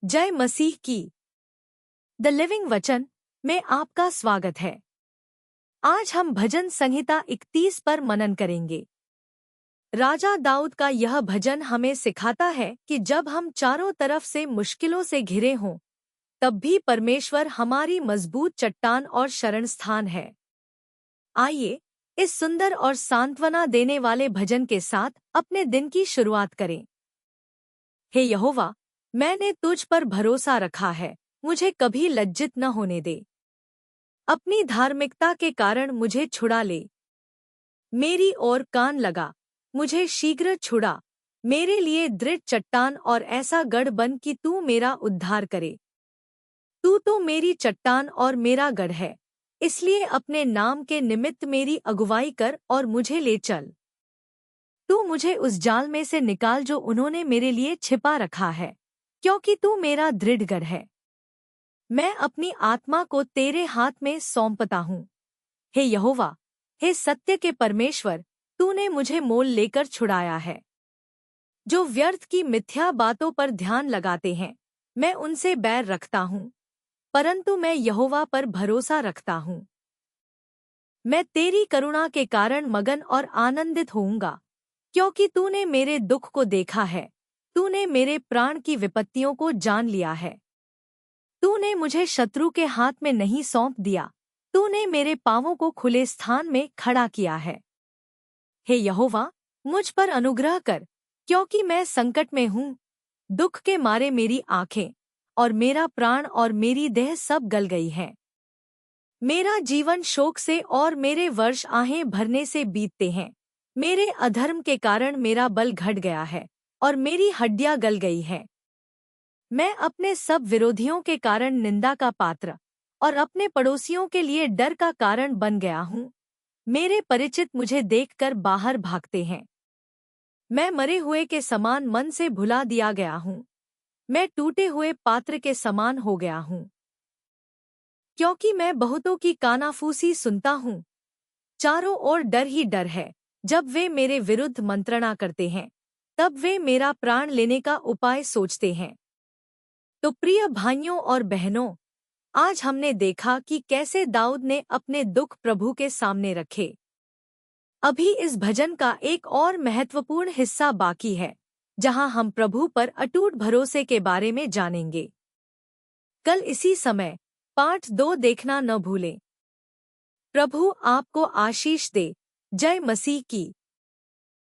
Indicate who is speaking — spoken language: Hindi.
Speaker 1: जय मसीह की। द लिविंग वचन में आपका स्वागत है। आज हम भजन संहिता 31 पर मनन करेंगे। राजा दाऊद का यह भजन हमें सिखाता है कि जब हम चारों तरफ से मुश्किलों से घिरे हों, तब भी परमेश्वर हमारी मजबूत चट्टान और शरण स्थान है। आइए इस सुंदर और सांत्वना देने वाले भजन के साथ अपने दिन की शुरुआत करें। हे यहोवा, मैंने तुझ पर भरोसा रखा है, मुझे कभी लज्जित न होने दे। अपनी धार्मिकता के कारण मुझे छुड़ा ले। मेरी ओर कान लगा, मुझे शीघ्र छुड़ा। मेरे लिए दृढ़ चट्टान और ऐसा गढ़ बन कि तू मेरा उद्धार करे। तू तो मेरी चट्टान और मेरा गढ़ है, इसलिए अपने नाम के निमित्त मेरी अगुवाई कर और मुझे ले चल। तू मुझे उस जाल में से निकाल जो उन्होंने मेरे लिए छिपा रखा है, क्योंकि तू मेरा दृढ़ गढ़ है। मैं अपनी आत्मा को तेरे हाथ में सौंपता हूँ। हे यहोवा, हे सत्य के परमेश्वर, तूने मुझे मोल लेकर छुड़ाया है। जो व्यर्थ की मिथ्या बातों पर ध्यान लगाते हैं, मैं उनसे बैर रखता हूँ, परंतु मैं यहोवा पर भरोसा रखता हूँ। मैं तेरी करुणा के कारण मगन और आनंदित होऊंगा, क्योंकि तूने मेरे दुख को देखा है। तूने मेरे प्राण की विपत्तियों को जान लिया है। तूने मुझे शत्रु के हाथ में नहीं सौंप दिया। तूने मेरे पांवों को खुले स्थान में खड़ा किया है। हे यहोवा, मुझ पर अनुग्रह कर, क्योंकि मैं संकट में हूँ। दुख के मारे मेरी आंखें और मेरा प्राण और मेरी देह सब गल गई है। मेरा जीवन शोक से और मेरे वर्ष आहें भरने से बीतते हैं। मेरे अधर्म के कारण मेरा बल घट गया है और मेरी हड्डियां गल गई है। मैं अपने सब विरोधियों के कारण निंदा का पात्र और अपने पड़ोसियों के लिए डर का कारण बन गया हूँ। मेरे परिचित मुझे देखकर बाहर भागते हैं। मैं मरे हुए के समान मन से भुला दिया गया हूँ। मैं टूटे हुए पात्र के समान हो गया हूँ, क्योंकि मैं बहुतों की कानाफूसी सुनता हूँ। चारों ओर डर ही डर है। जब वे मेरे विरुद्ध मंत्रणा करते हैं, तब वे मेरा प्राण लेने का उपाय सोचते हैं। तो प्रिय भाइयों और बहनों, आज हमने देखा कि कैसे दाऊद ने अपने दुख प्रभु के सामने रखे। अभी इस भजन का एक और महत्वपूर्ण हिस्सा बाकी है, जहां हम प्रभु पर अटूट भरोसे के बारे में जानेंगे। कल इसी समय पाठ 2 देखना न भूलें। प्रभु आपको आशीष दे। जय मसीह की।